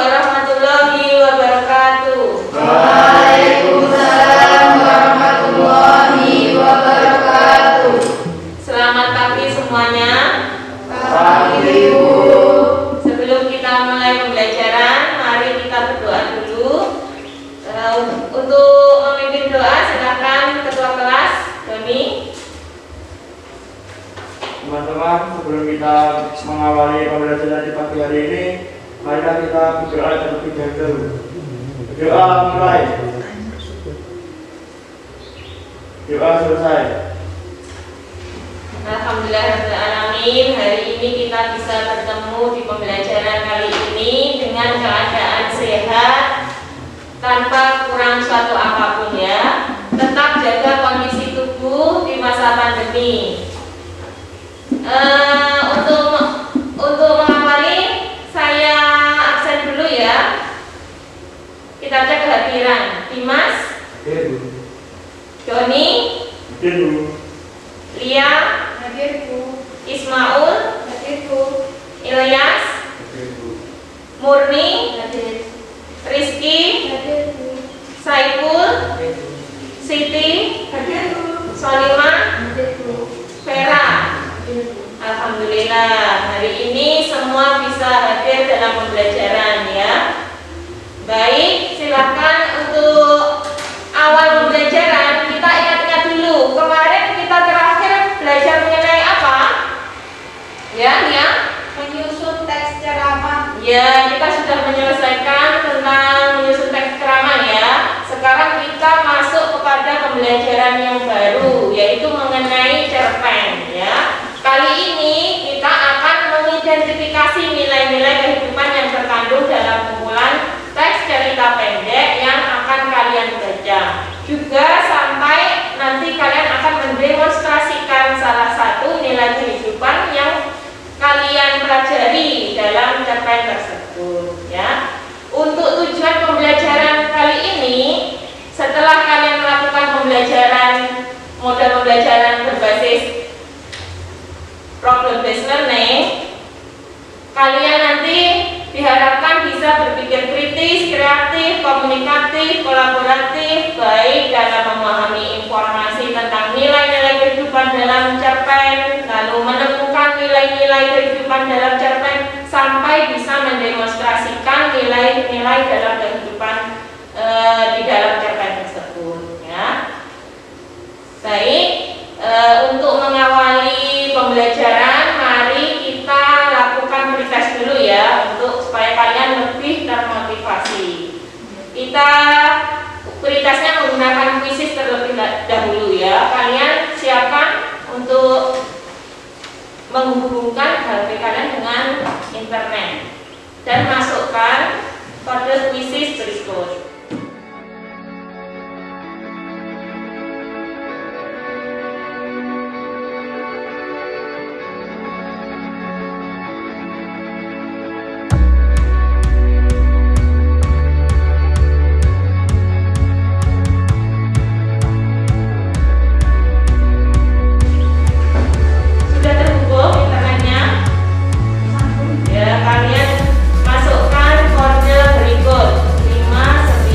warahmatullahi wabarakatuh. Waalaikumsalam warahmatullahi wabarakatuh. Selamat pagi semuanya. Pagi, Bu. Sebelum kita mulai pembelajaran, mari kita berdoa dulu. Untuk memimpin doa, silakan Ketua Kelas, Doni. Teman-teman, sebelum kita mengawali pembelajaran di pagi hari ini, marilah kita berdoa terlebih dahulu. Doa mulai. Doa selesai. Alhamdulillahirrahmanirrahim. Hari ini kita bisa bertemu di pembelajaran kali ini dengan keadaan sehat, tanpa kurang suatu apapun ya. Tetap jaga kondisi tubuh di masa pandemi. Untuk mengawali, saya absen dulu ya. Kita cek kehadiran. Dimas, Doni, Lia, Ismaul, Ilyas, Murni, Rizky, Saiful, Siti, Solimah, Vera. Alhamdulillah, hari ini semua bisa hadir dalam pembelajaran ya. Baik, silakan untuk awal pembelajaran kita ingat-ingat dulu. Kemarin kita terakhir belajar mengenai apa? Ya, Menyusun teks ceramah. Ya, kita sudah menyelesaikan tentang menyusun teks ceramah ya. Sekarang kita masuk kepada pembelajaran yang baru, yaitu mengenai cerpen ya. Kali ini kita akan mengidentifikasi nilai-nilai kehidupan yang terkandung dalam kumpulan teks cerita pendek yang akan kalian baca. Juga sampai nanti kalian akan mendemonstrasikan salah satu nilai kehidupan yang kalian pelajari dalam cerpen tersebut ya. Untuk tujuan pembelajaran kali ini, setelah kalian melakukan pembelajaran model pembelajaran berbasis problem based learning, kalian nanti diharapkan bisa berpikir kritis, kreatif, komunikatif, kolaboratif, baik dalam memahami informasi tentang nilai-nilai kehidupan dalam cerpen, lalu menemukan nilai-nilai kehidupan dalam cerpen, sampai bisa mendemonstrasikan nilai-nilai dalam kehidupan di dalam cerpen tersebut ya. Baik, untuk mengawali pembelajaran, mari kita lakukan pretest dulu ya, untuk supaya kalian lebih termotivasi. Kita pretestnya menggunakan quizzes terlebih dahulu ya. Kalian siapkan untuk menghubungkan HP kalian dengan internet dan masukkan kode quizzes berikut. Kalian masukkan kode berikut 5, 9,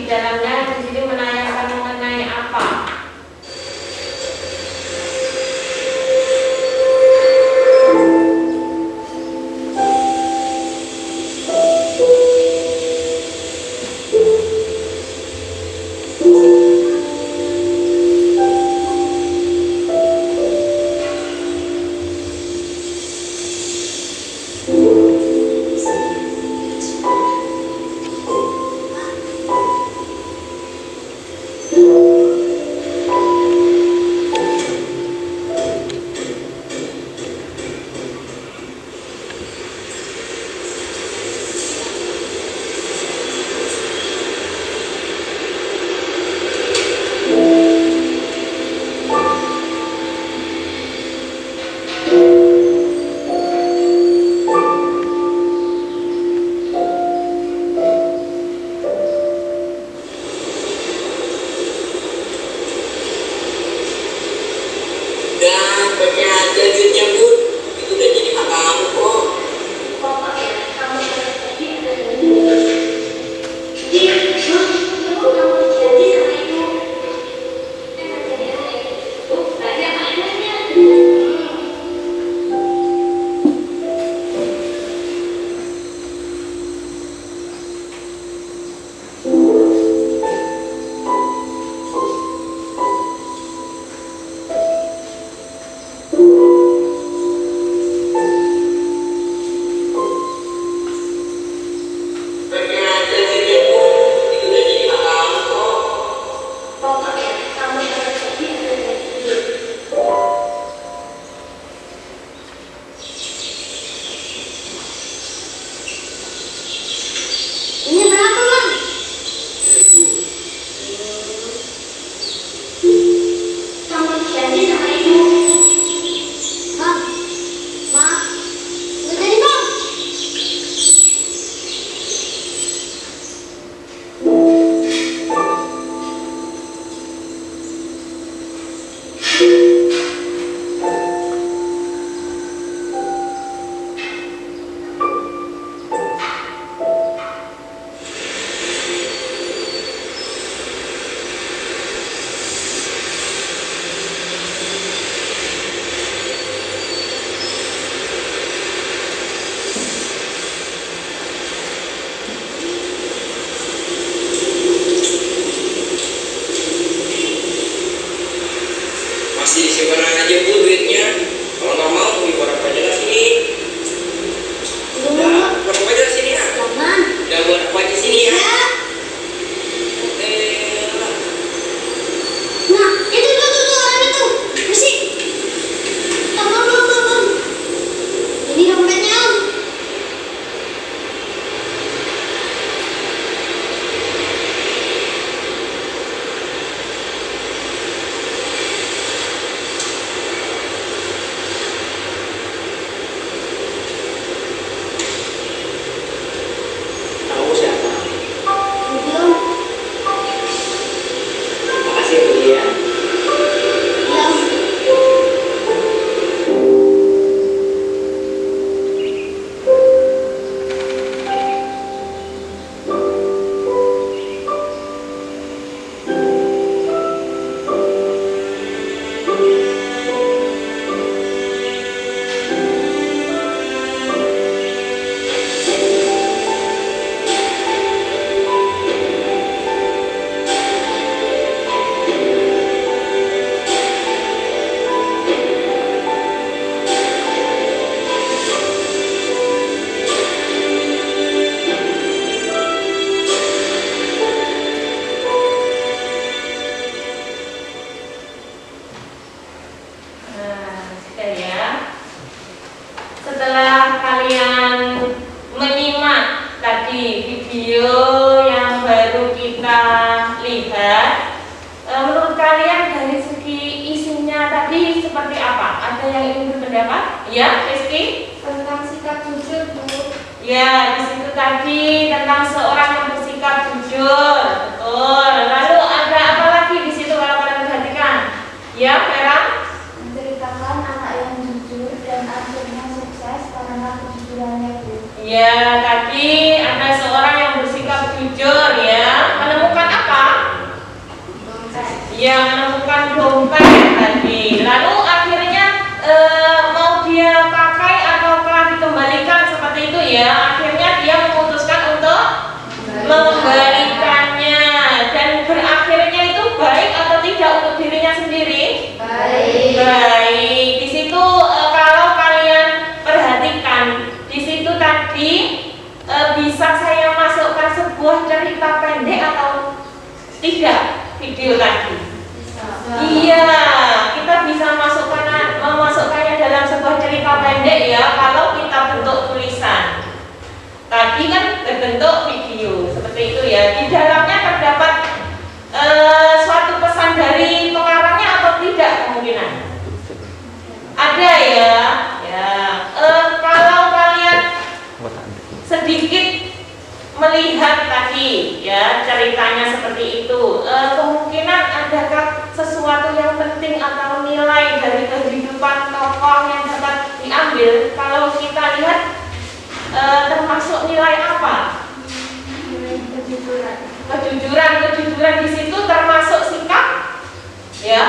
di dalamnya di sini menanyakan mengenai apa? Masih simpan aja Bu duitnya. Kalau nggak mau diborok aja lah sini. Udah, borok aja sini ya. Udah borok aja sini ya. Nah, itu tuh orang itu. Bersih. Bang. Ini dompetnya, Om. Tahu siapa? Ini, Om. Makasih ya Bu ya. Ya, Om. Nah, sudah ya. Setelah kalian menyimak tadi video yang baru kita lihat, menurut kalian dari segi isinya tadi seperti apa? Ada yang ingin berpendapat? Ya, Rizky? Tentang sikap jujur, Bu. Ya, di situ tadi tentang seorang yang bersikap jujur, betul. Lalu ada apa lagi di situ kalau kalian perhatikan? Ya, Vera? Menceritakan anak yang jujur dan akhirnya sukses karena kejujurannya, Bu. Ya, tadi ada seorang yang bersikap jujur ya. Menemukan apa Baik. Di situ kalau kalian perhatikan, di situ tadi bisa saya masukkan sebuah cerita pendek atau tidak video tadi? Iya, kita bisa memasukkannya dalam sebuah cerita pendek ya kalau kita bentuk tulisan. Tadi kan berbentuk video seperti itu ya. Di dalamnya terdapat suatu pesan dari pengarangnya atau tidak kemungkinan? Ada ya. Kalau kalian sedikit melihat tadi ya ceritanya seperti itu, kemungkinan adakah sesuatu yang penting atau nilai dari kehidupan tokoh yang dapat diambil? Kalau kita lihat termasuk nilai apa? Kejujuran di situ termasuk sikap ya,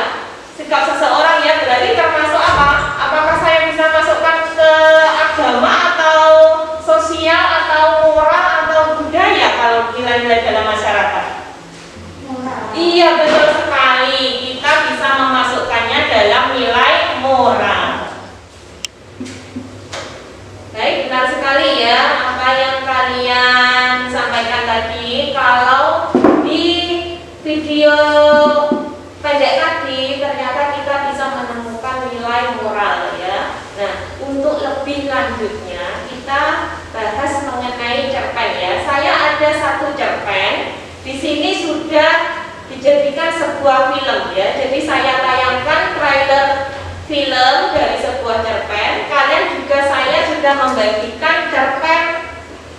sikap seseorang ya, berarti termasuk apa? Apakah saya bisa masukkan ke agama atau sosial atau moral atau budaya kalau nilai-nilai dalam masyarakat? Iya, betul sekali, kita bisa memasukkannya dalam nilai moral. Baik, benar sekali ya apa yang kalian sampaikan tadi. Kalau di video pendek tadi ternyata kita bisa menemukan nilai moral ya. Nah, untuk lebih lanjutnya kita bahas mengenai cerpen ya. Saya ada satu cerpen. Di sini sudah dijadikan sebuah film ya. Jadi saya tayangkan trailer film dari sebuah cerpen. Kalian juga saya sudah membagikan cerpen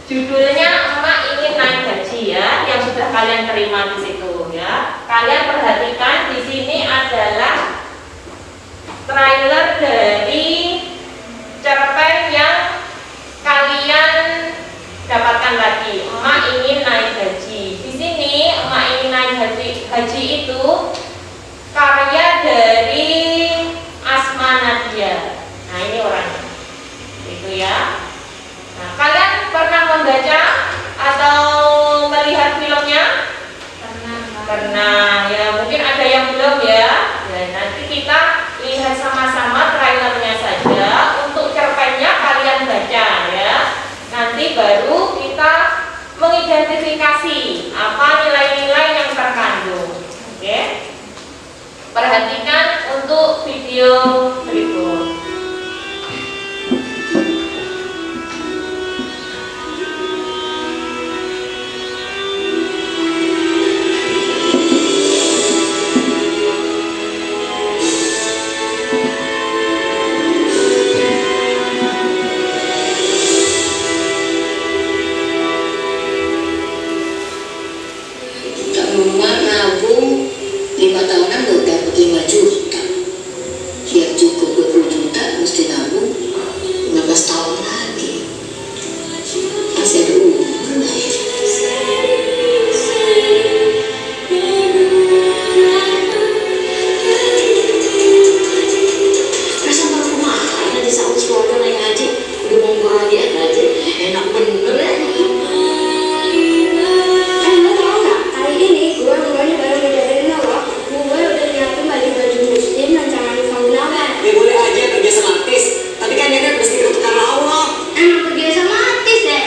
judulnya Emak Ingin Naik Gaji ya, yang sudah kalian terima di situ ya. Kalian perhatikan di sini adalah trailer dari cerpen yang kalian dapatkan tadi, Emak Ingin Naik Gaji. Di sini Emak Ingin Naik Gaji itu karya dari Asma Nadia. Nah, ini orangnya. Itu ya. Nah, kalian pernah membaca atau melihat filmnya? Pernah. Ya, mungkin ada yang belum ya. Ya, nanti kita lihat sama-sama trailernya saja. Untuk cerpennya kalian baca ya. Nanti baru kita mengidentifikasi apa nilai-nilai yang terkandung. Oke? Perhatikan untuk video berikut. Rumah nabung 5 tahunan baru dapat 5 juta. Yang cukup 20 juta mesti nabung 15 tahun lagi. Masih ada umur lah ya. Perasaan kalau kemarin ada sahur keluarga naik haji, udah mau bahagia aja, enak bener ya. Boleh aja terbiasa matis, tapi kan dia kan mesti untuk karena Allah. Emang terbiasa matis deh.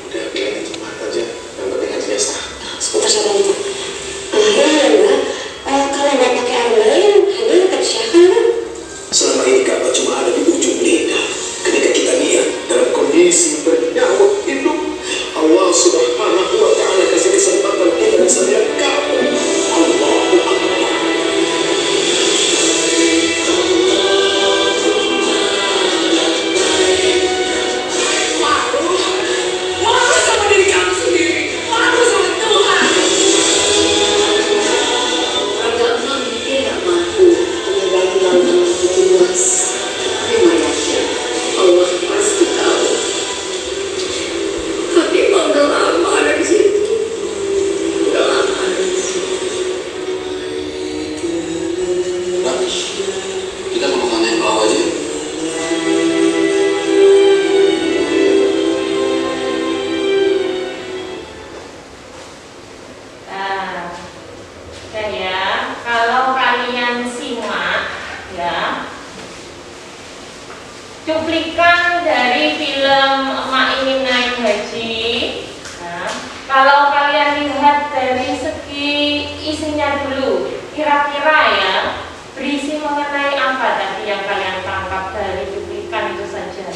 Udah bilang itu mata aja, yang penting kan biasa. Sebentar saya bantu. Kalian nggak pakai air lain, hanya tersiakan kan? Selama ini kabar cuma ada di ujung lidah. Ketika kita lihat dalam kondisi bernyawa hidup, Allah Subhanahu wa Ta'ala kasih kesempatan kita bisa lihat kamu. Allahu Akbar. Hati bangga lama ada di situ. Udah lama. lagi yang kalian tangkap dari cuplikan itu saja.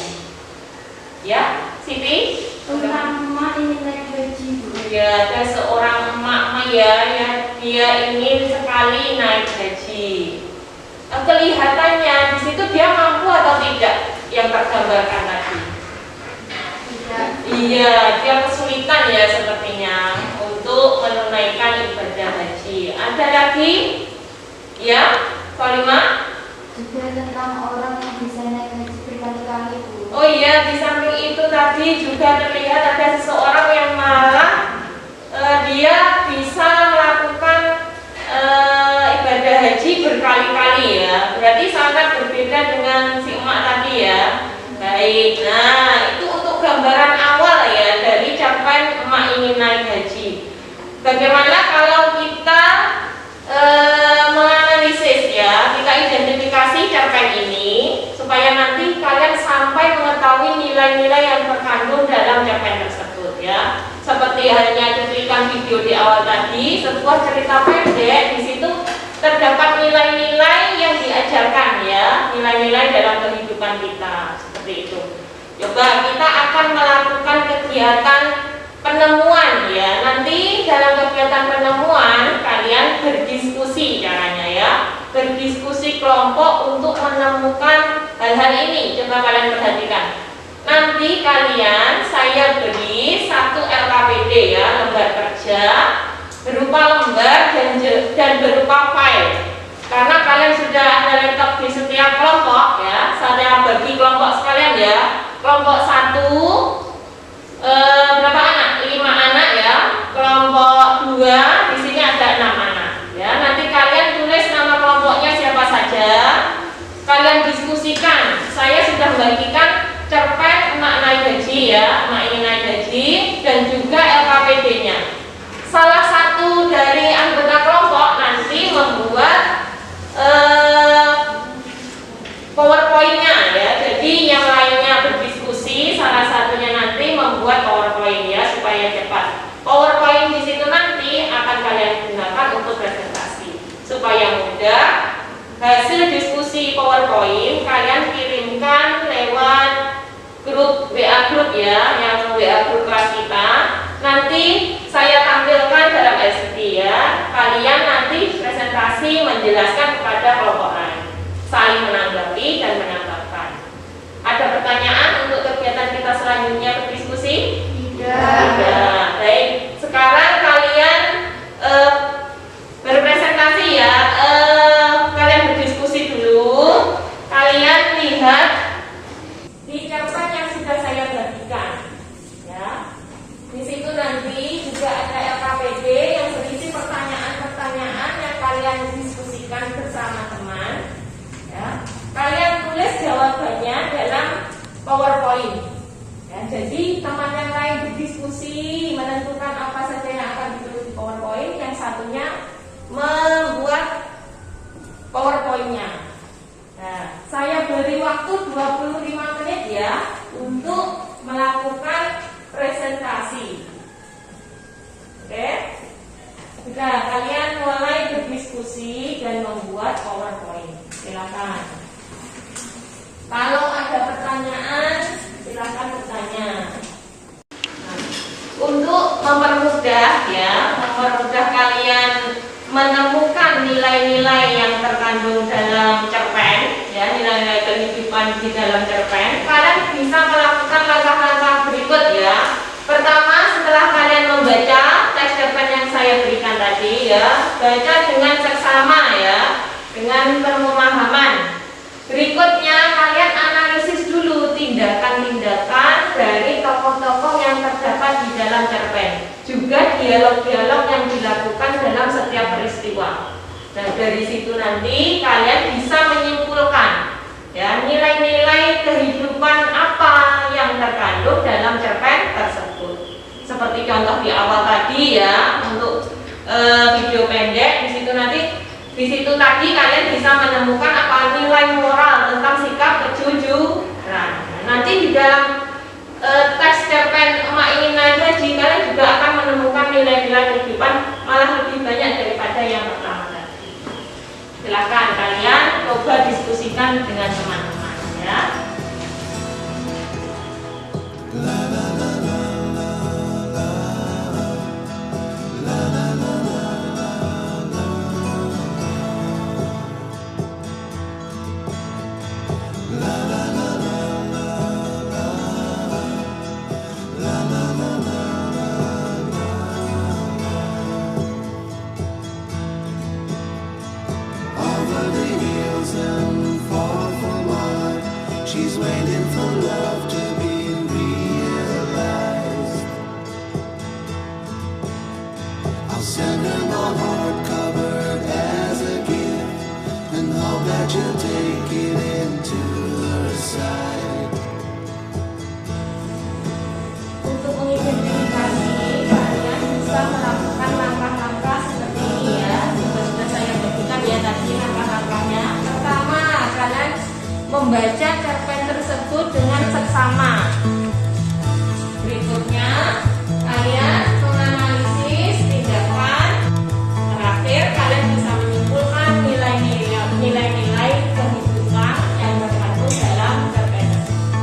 Ya, Siti? Tentang emak ini naik gaji, Bu. Ya, ada seorang emak ya, dia ingin sekali naik gaji. Kelihatannya di situ dia mampu atau tidak yang tergambarkan tadi? Tidak. Iya, dia kesulitan ya sepertinya untuk menunaikan ibadah haji. Ada lagi? Ya, Falimah? Juga tentang orang yang bisa naik haji berkali-kali, Bu. Oh iya, di samping itu tadi juga terlihat ada seseorang yang malah dia bisa melakukan ibadah haji berkali-kali ya. Berarti sangat berbeda dengan si emak tadi ya. Baik, nah itu untuk gambaran awal ya dari capaian emak ingin naik haji. Bagaimana kalau kita menganalisis ya, kita identifikasi capaian ini supaya nanti kalian sampai mengetahui nilai-nilai yang terkandung dalam capaian tersebut ya. Seperti halnya cuplikan video di awal tadi, sebuah cerita pendek, di situ terdapat nilai-nilai yang diajarkan ya, nilai-nilai dalam kehidupan kita seperti itu. Coba kita akan melakukan kegiatan penemuan ya. Nanti dalam kegiatan penemuan kalian berdiskusi caranya ya, berdiskusi kelompok untuk menemukan hal-hal ini. Coba kalian perhatikan. Nanti kalian saya beri satu LKPD ya, lembar kerja berupa lembar dan berupa file. Karena kalian sudah ada laptop di setiap kelompok ya, saya bagi kelompok sekalian ya. Kelompok 1 berapa anak? 5 anak ya. Kelompok 2 di sini ada 6 anak ya. Nanti kalian tulis nama kelompoknya siapa saja. Kalian diskusikan. Saya sudah membagikan cerpen emak naik haji ya, emak ingin naik haji, dan juga LKPD-nya. Salah satu dari anggota kelompok nanti membuat PowerPoint-nya ya. Jadi yang lainnya berdiskusi, salah satunya nanti membuat PowerPoint ya supaya cepat. PowerPoint di situ nanti akan kalian gunakan untuk presentasi supaya mudah. Hasil diskusi PowerPoint kalian kirimkan lewat grup WA grup ya, yang WA grup kelas kita. Nanti saya tampilkan dalam LCD ya. Kalian nanti presentasi menjelaskan kepada kelompok lain, saling menanggapi dan menambahkan. Ada pertanyaan untuk kegiatan kita selanjutnya berdiskusi? Tidak. Baik. Sekarang kalian berpresentasi ya. Kalian berdiskusi dulu. Kalian lihat di cerpen yang sudah saya bagikan ya. Di situ nanti juga ada LKPD yang berisi pertanyaan-pertanyaan yang kalian diskusikan bersama teman ya. Kalian tulis jawabannya dalam PowerPoint ya. Jadi teman yang lain berdiskusi menentukan apa saja yang akan ditulis di PowerPoint, yang satunya membuat PowerPoint-nya. Nah, saya beri waktu 25 menit ya untuk melakukan presentasi. Oke? Sudah, kalian mulai berdiskusi dan membuat PowerPoint. Silakan. Kalau ada pertanyaan, silakan bertanya. Nah, untuk mempermudah ya, mempermudah kalian menemukan nilai-nilai yang terkandung dalam cerpen ya, nilai-nilai kehidupan di dalam cerpen, kalian bisa melakukan langkah-langkah berikut ya. Pertama, setelah kalian membaca teks cerpen yang saya berikan tadi ya, baca dengan seksama ya, dengan pemahaman. Berikutnya kalian analisis dulu tindakan-tindakan dari tokoh-tokoh yang terdapat di dalam cerpen, juga dialog-dialog yang dilakukan dalam setiap peristiwa. Nah, dari situ nanti kalian bisa menyimpulkan ya, nilai-nilai kehidupan apa yang terkandung dalam cerpen tersebut. Seperti contoh di awal tadi ya, untuk video pendek di situ nanti. Di situ tadi kalian bisa menemukan apa nilai moral tentang sikap kejujuran. Nanti di dalam teks cerpen emak ingin naik haji, kalian juga akan menemukan nilai-nilai kehidupan malah lebih banyak daripada yang pertama tadi. Silakan kalian coba diskusikan bagikan dengan teman-teman ya. She's waiting for love to be realized. I'll send her my heart covered as a gift and hope that you'll take it into her side. Untuk mengidentifikasi, kalian bisa melakukan langkah-langkah seperti ini ya. Sudah saya berikan ya tadi langkah-langkahnya. Pertama, kalian membaca cerpen tersebut dengan seksama. Berikutnya, kalian menganalisis tindakan. Terakhir, kalian bisa menyimpulkan nilai-nilai kehidupan yang terkandung dalam cerpen tersebut.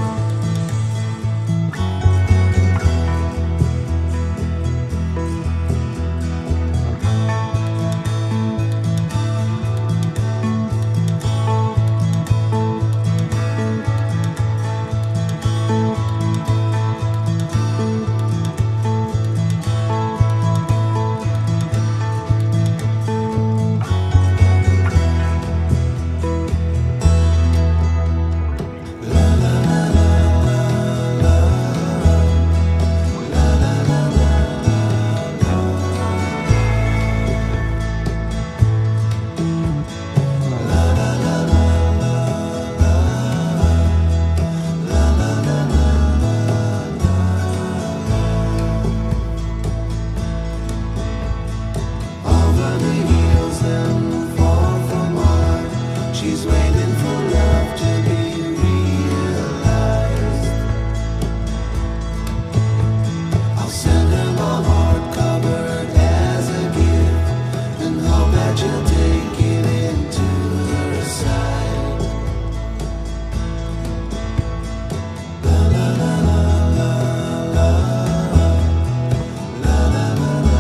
She's waiting for love to be realized. I'll send her my heart covered as a gift and hope that you'll take it into her side. La la la la la la la la la la.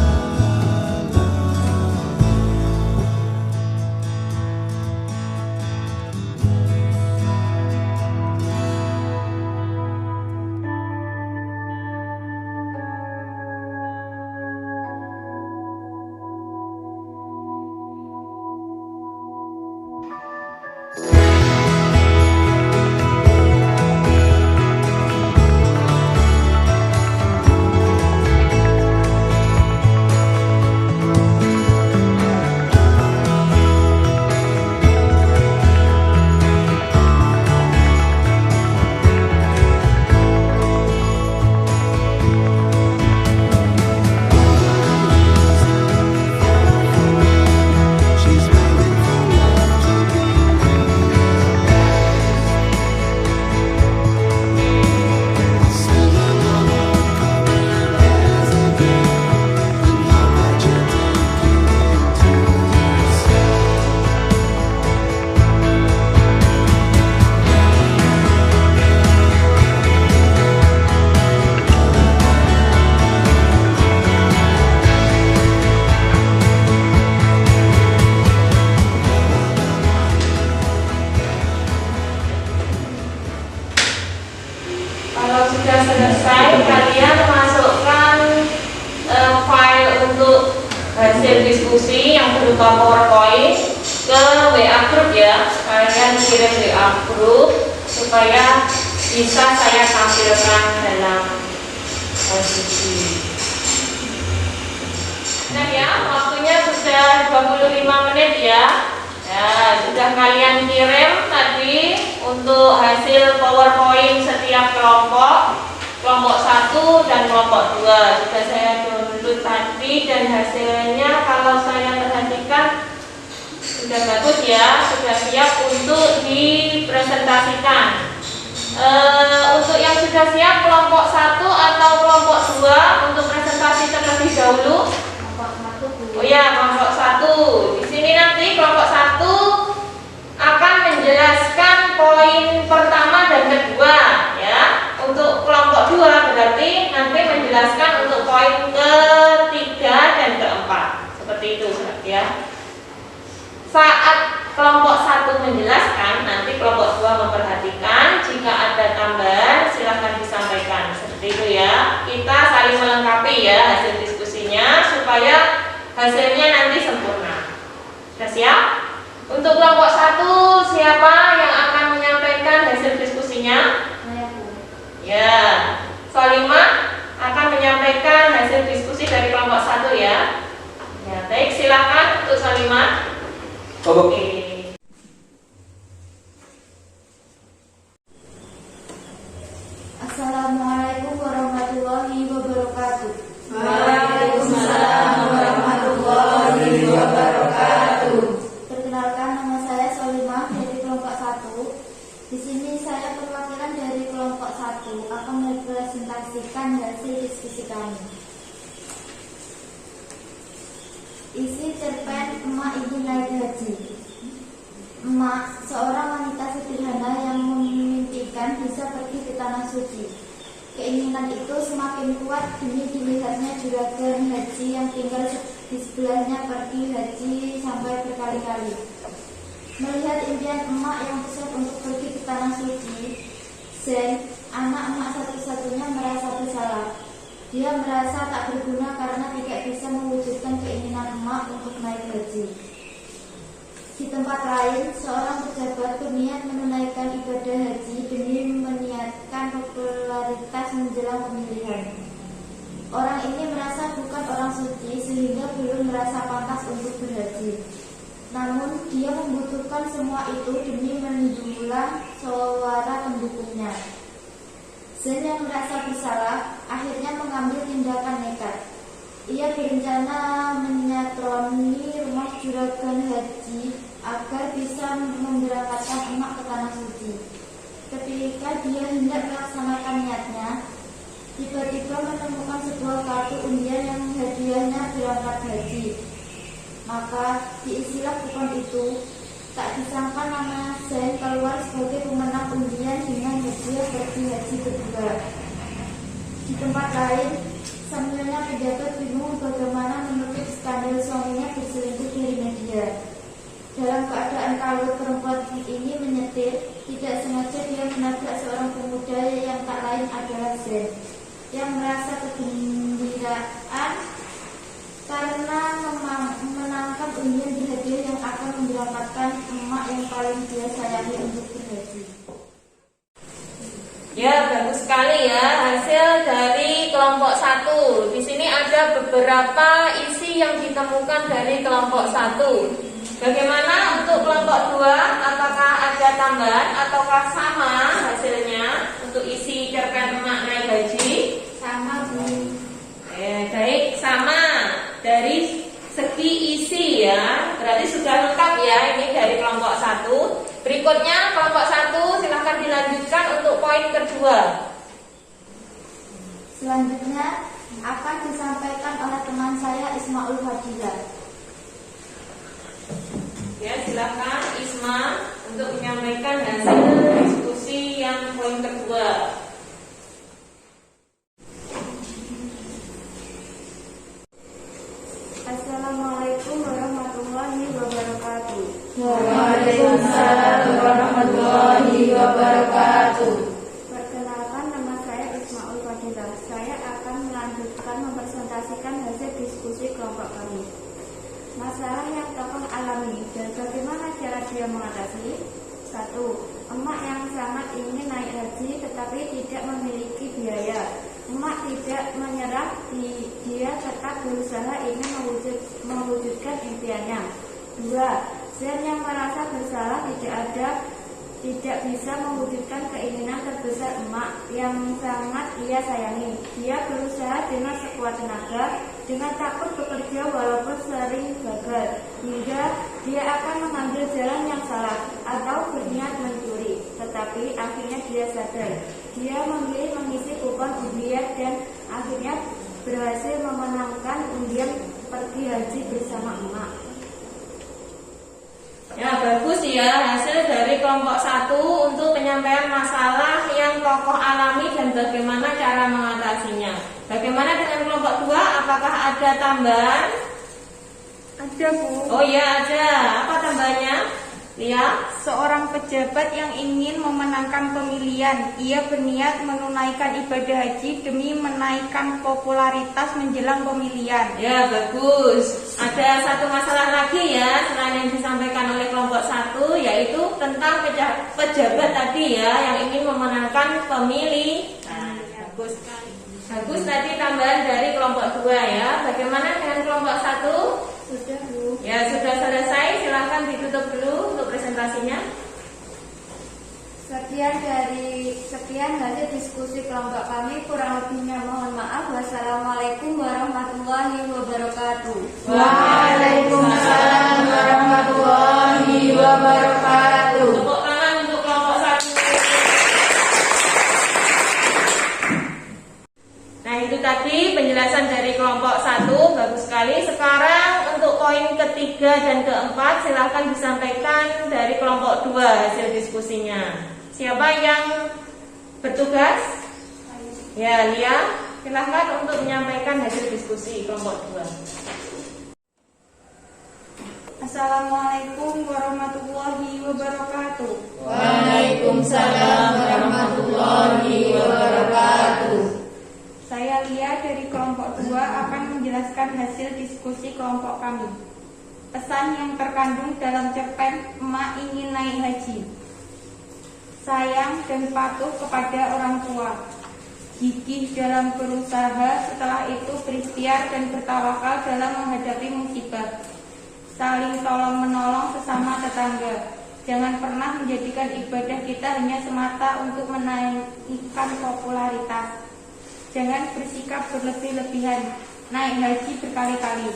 She's waiting for love to be realized. I'll send her my heart covered as a gift and hope that you'll take it into her Kalau sudah selesai, kalian masukkan file untuk hasil diskusi yang berupa PowerPoint ke WA group ya. Kalian kirim WA group supaya bisa saya tampilkan dalam diskusi. Nah ya, waktunya sudah 25 menit ya. Ya, sudah kalian kirim tadi untuk hasil PowerPoint setiap kelompok 1 dan kelompok 2. Sudah saya download tadi dan hasilnya kalau saya perhatikan sudah bagus ya, sudah siap untuk dipresentasikan. Untuk yang sudah siap kelompok 1 atau kelompok 2 untuk presentasi terlebih dahulu. Oh ya, kelompok 1. Di sini nanti kelompok 1 akan menjelaskan poin pertama dan kedua ya. Untuk kelompok 2 berarti nanti menjelaskan untuk poin ketiga dan keempat. Seperti itu ya. Saat kelompok 1 menjelaskan, nanti kelompok 2 memperhatikan. Jika ada tambahan silahkan disampaikan. Seperti itu ya. Kita saling melengkapi ya hasil diskusinya supaya hasilnya nanti sempurna. Sudah siap? Untuk kelompok 1 siapa yang akan menyampaikan hasil diskusinya? Ya, Solimah akan menyampaikan hasil diskusi dari kelompok 1 ya. Ya, baik, silakan untuk Solimah. Oke. Assalamualaikum warahmatullahi wabarakatuh. Waalaikumsalam warahmatullahi wabarakatuh. Perkenalkan, nama saya Solimah dari kelompok 1. Di sini saya perwakilan dari kelompok 1 akan merepresentasikan hasil diskusi kami. Isi cerpen Emak Ingin Naik Haji. Emak, seorang wanita sederhana yang memimpikan bisa pergi ke tanah suci. Keinginan itu semakin kuat demi dilihatnya juragan haji yang tinggal di sebelahnya pergi haji sampai berkali-kali. Melihat impian emak yang besar untuk pergi ke tanah suci, Zen, anak emak satu-satunya, merasa bersalah. Dia merasa tak berguna karena tidak bisa mewujudkan keinginan emak untuk naik haji. Di tempat lain, seorang pejabat berniat menunaikan ibadah haji demi meniatkan popularitas menjelang pemilihan. Orang ini merasa bukan orang suci sehingga belum merasa pantas untuk berhaji. Namun, dia membutuhkan semua itu demi mendulang suara pendukungnya. Zen yang merasa bersalah akhirnya mengambil tindakan nekat. Ia berencana menyatroni rumah juragan haji agar bisa memberangkatkan emak ke tanah suci. Ketika dia hendak melaksanakan niatnya, tiba-tiba menemukan sebuah kartu undian yang hadiahnya berangkat haji. Maka diisilah kupon itu. Tak disangka nama Zen keluar sebagai pemenang undian dengan hadiah pergi haji kedua. Di tempat lain, sambilnya pejabat bingung bagaimana menutup skandal suaminya berselingkuh dari media. Dalam keadaan kalut, perempuan ini menyetir. Tidak sengaja dia menabrak seorang pemuda yang tak lain adalah Zen, yang merasa kegembiraan karena menangkan undian di hadiah yang akan memberangkatkan emak yang paling dia sayangi untuk berhaji. Ya, bagus sekali ya hasil dari kelompok 1. Di sini ada beberapa isi yang ditemukan dari kelompok 1. Bagaimana untuk kelompok 2? Apakah ada tambahan ataukah sama hasilnya untuk isi cerpen emak naik haji? Sama, Bu. Baik, sama. Dari segi isi ya, berarti sudah lengkap ya ini dari kelompok 1. Berikutnya kelompok 1 silahkan dilanjutkan untuk poin kedua. Selanjutnya akan disampaikan oleh teman saya Ismaul Fadilah. Ya, silahkan Isma untuk menyampaikan hasil diskusi yang poin kedua. Assalamualaikum warahmatullahi wabarakatuh. Waalaikumsalam warahmatullahi wabarakatuh. Perkenalkan, nama saya Ismaul Fadilah. Saya akan melanjutkan mempresentasikan hasil diskusi kelompok kami. Masalah yang tokoh alami dan bagaimana cara dia mengatasi. 1. Emak yang sangat ingin naik haji tetapi tidak memiliki biaya. Emak tidak menyerah, dia tetap berusaha ingin mewujudkan impiannya. 2. Zen yang merasa bersalah tidak bisa mewujudkan keinginan terbesar emak yang sangat ia sayangi. Dia berusaha dengan sekuat tenaga, dengan takut bekerja walaupun sering gagal, hingga dia akan mengambil jalan yang salah atau berniat mencuri. Tetapi akhirnya dia sadar. Dia memilih mengisi kupon undian dan akhirnya berhasil memenangkan undian pergi haji bersama emak. Ya, bagus ya hasil dari kelompok kelompok 1 untuk penyampaian masalah yang tokoh alami dan bagaimana cara mengatasinya. Bagaimana dengan kelompok 2? Apakah ada tambahan? Ada, Bu. Oh iya ada. Apa tambahannya? Lihat. Seorang pejabat yang ingin memenangkan pemilihan, ia berniat menunaikan ibadah haji demi menaikkan popularitas menjelang pemilihan. Ya bagus. Ada satu masalah lagi ya selain yang disampaikan oleh kelompok 1, yaitu tentang pejabat tadi ya yang ingin memenangkan pemilihan. Bagus sekali. Bagus tadi tambahan dari kelompok 2 ya. Bagaimana dengan kelompok 1? Sudah, Bu. Ya sudah selesai. Silahkan ditutup dulu untuk presentasinya. Sekian hasil diskusi kelompok kami, kurang lebihnya mohon maaf. Wassalamualaikum warahmatullahi wabarakatuh. Waalaikumsalam warahmatullahi wabarakatuh. Tepuk tangan untuk kelompok 1. Nah itu tadi penjelasan dari kelompok 1, bagus sekali. Sekarang untuk poin ketiga dan keempat silahkan disampaikan dari kelompok 2 hasil diskusinya. Siapa yang bertugas? Ya, Lia, silahkan untuk menyampaikan hasil diskusi kelompok 2. Assalamualaikum warahmatullahi wabarakatuh. Waalaikumsalam warahmatullahi wabarakatuh. Saya Lia dari kelompok 2 akan menjelaskan hasil diskusi kelompok kami. Pesan yang terkandung dalam cerpen Emak Ingin Naik Haji. Sayang dan patuh kepada orang tua, gigih dalam berusaha, setelah itu berikhtiar dan bertawakal dalam menghadapi musibah, saling tolong menolong sesama tetangga. Jangan pernah menjadikan ibadah kita hanya semata untuk menaikkan popularitas. Jangan bersikap berlebih-lebihan, naik haji berkali-kali,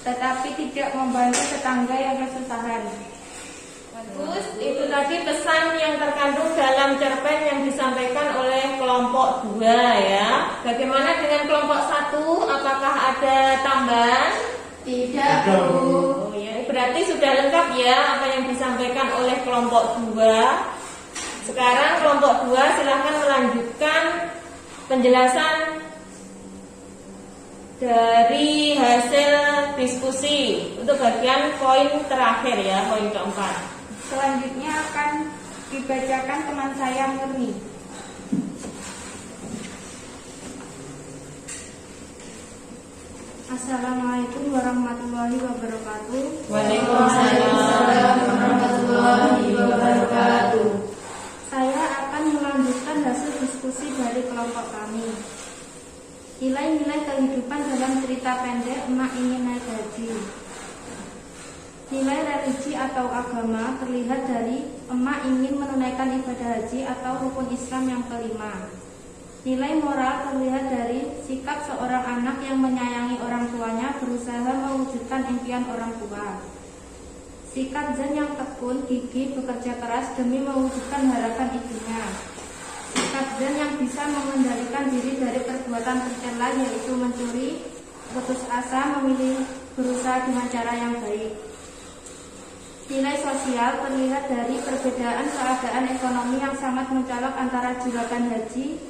tetapi tidak membantu tetangga yang kesusahan. Bagus, itu tadi pesan yang terkandung dalam cerpen yang disampaikan oleh kelompok 2 ya. Bagaimana dengan kelompok 1? Apakah ada tambahan? Tidak, Bu. Oh ya, berarti sudah lengkap ya apa yang disampaikan oleh kelompok 2. Sekarang kelompok 2 silahkan melanjutkan penjelasan dari hasil diskusi untuk bagian poin terakhir ya, poin keempat. Selanjutnya akan dibacakan teman saya Murni. Assalamualaikum warahmatullahi wabarakatuh. Waalaikumsalam warahmatullahi wabarakatuh. Saya akan melanjutkan hasil diskusi dari kelompok kami. Nilai-nilai kehidupan dalam cerita pendek Emak Ingin Naik Haji. Nilai religi atau agama terlihat dari emak ingin menunaikan ibadah haji atau rukun Islam yang kelima. Nilai moral terlihat dari sikap seorang anak yang menyayangi orang tuanya berusaha mewujudkan impian orang tua. Sikap zen yang tekun, gigih, bekerja keras demi mewujudkan harapan ibunya. Sikap zen yang bisa mengendalikan diri dari perbuatan tercela yaitu mencuri, putus asa, memilih berusaha dengan cara yang baik. Nilai sosial terlihat dari perbedaan keadaan ekonomi yang sangat mencolok antara juragan haji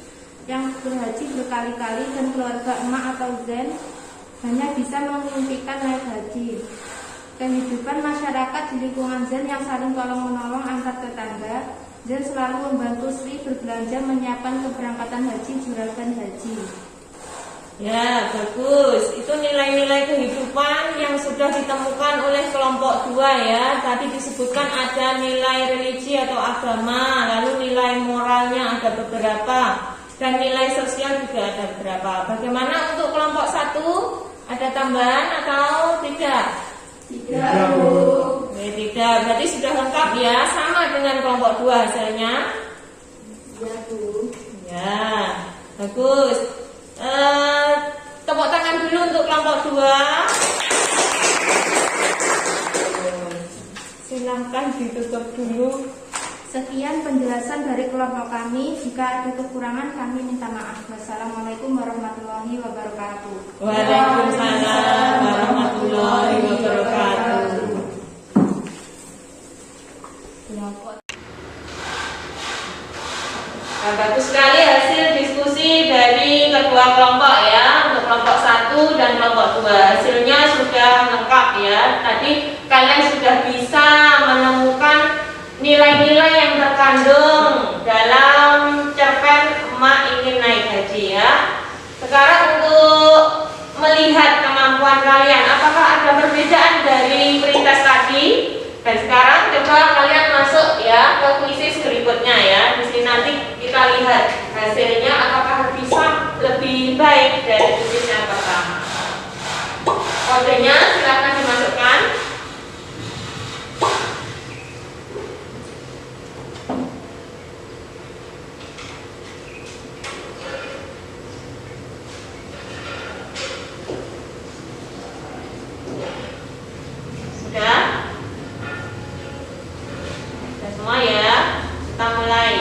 yang berhaji berkali-kali dan keluarga emak atau zen hanya bisa memimpikan naik haji. Kehidupan masyarakat di lingkungan zen yang saling tolong-menolong antar tetangga. Zen selalu membantu Sri berbelanja menyiapkan keberangkatan haji juragan haji. Ya, bagus. Itu nilai-nilai kehidupan yang sudah ditemukan oleh kelompok 2 ya. Tadi disebutkan ada nilai religi atau agama, lalu nilai moralnya ada beberapa, dan nilai sosial juga ada beberapa. Bagaimana untuk kelompok 1? Ada tambahan atau tidak? Tidak, Bu. Tidak, berarti sudah lengkap ya, sama dengan kelompok 2 hasilnya. Ya, Bu. Ya, bagus. Tepuk tangan dulu untuk kelompok 2. Silahkan ditutup dulu. Sekian penjelasan dari kelompok kami. Jika ada kekurangan kami minta maaf. Wassalamualaikum warahmatullahi wabarakatuh. Waalaikumsalam warahmatullahi wabarakatuh. sudah lengkap ya. Tadi kalian sudah bisa menemukan nilai-nilai yang terkandung dalam cerpen Emak Ingin Naik Haji ya. Sekarang untuk melihat kemampuan kalian, apakah ada perbedaan dari pretest tadi? Dan sekarang coba kalian masuk ya ke kuisis berikutnya ya. Di sini nanti kita lihat hasilnya apakah bisa lebih baik dari kuisis yang pertama. Kodenya silakan dimasukkan. Sudah? Sudah semua ya? Kita mulai.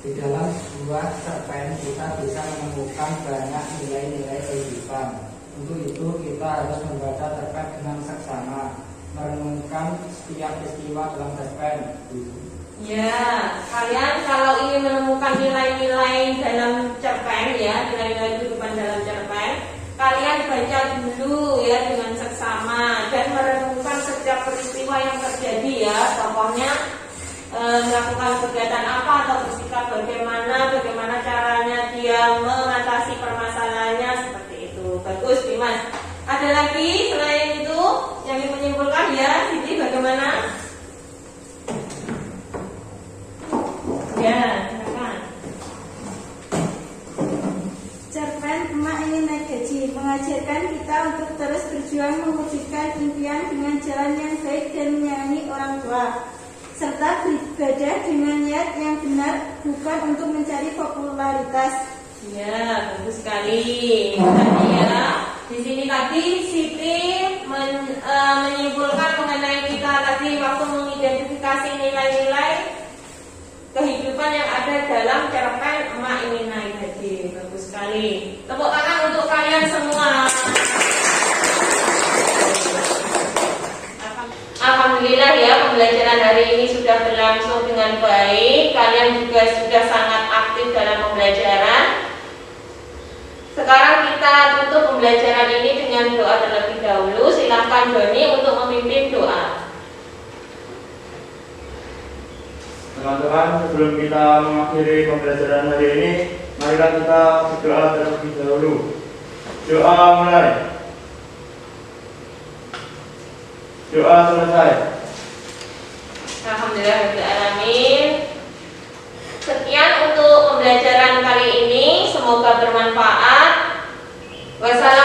Di dalam sebuah cerpen kita bisa menemukan banyak nilai-nilai kehidupan. Untuk itu kita harus membaca cerpen dengan seksama, merenungkan setiap peristiwa dalam cerpen. Ya, kalian kalau ingin menemukan nilai-nilai dalam cerpen ya, nilai-nilai kehidupan dalam cerpen, kalian baca dulu ya dengan seksama dan merenungkan setiap peristiwa yang terjadi ya. Contohnya melakukan kegiatan apa atau bersikap bagaimana caranya dia mengatasi permasalahannya, seperti itu. Bagus Dimas. Ada lagi selain itu yang ingin menyimpulkan ya, Siti bagaimana? Ya, silakan. Cerpen Emak Ingin Naik Haji mengajarkan kita untuk terus berjuang mewujudkan impian dengan jalan yang baik dan menyayangi orang tua, serta beribadah dengan niat yang benar, bukan untuk mencari popularitas. Ya, bagus sekali. Tadi ya, di sini tadi Siti menyimpulkan mengenai kita tadi waktu mengidentifikasi nilai-nilai kehidupan yang ada dalam cerpen Emak Ingin Naik Haji. Bagus sekali. Tepuk tangan untuk kalian semua. Alhamdulillah ya, pembelajaran hari ini sudah berlangsung dengan baik. Kalian juga sudah sangat aktif dalam pembelajaran. Sekarang kita tutup pembelajaran ini dengan doa terlebih dahulu. Silakan Doni untuk memimpin doa. Teman-teman, sebelum kita mengakhiri pembelajaran hari ini, Marilah kita berdoa terlebih dahulu. Doa mulai. Doa selesai. Alhamdulillahirrahmanirrahim. Sekian untuk pembelajaran kali ini. Semoga bermanfaat. Wassalamualaikum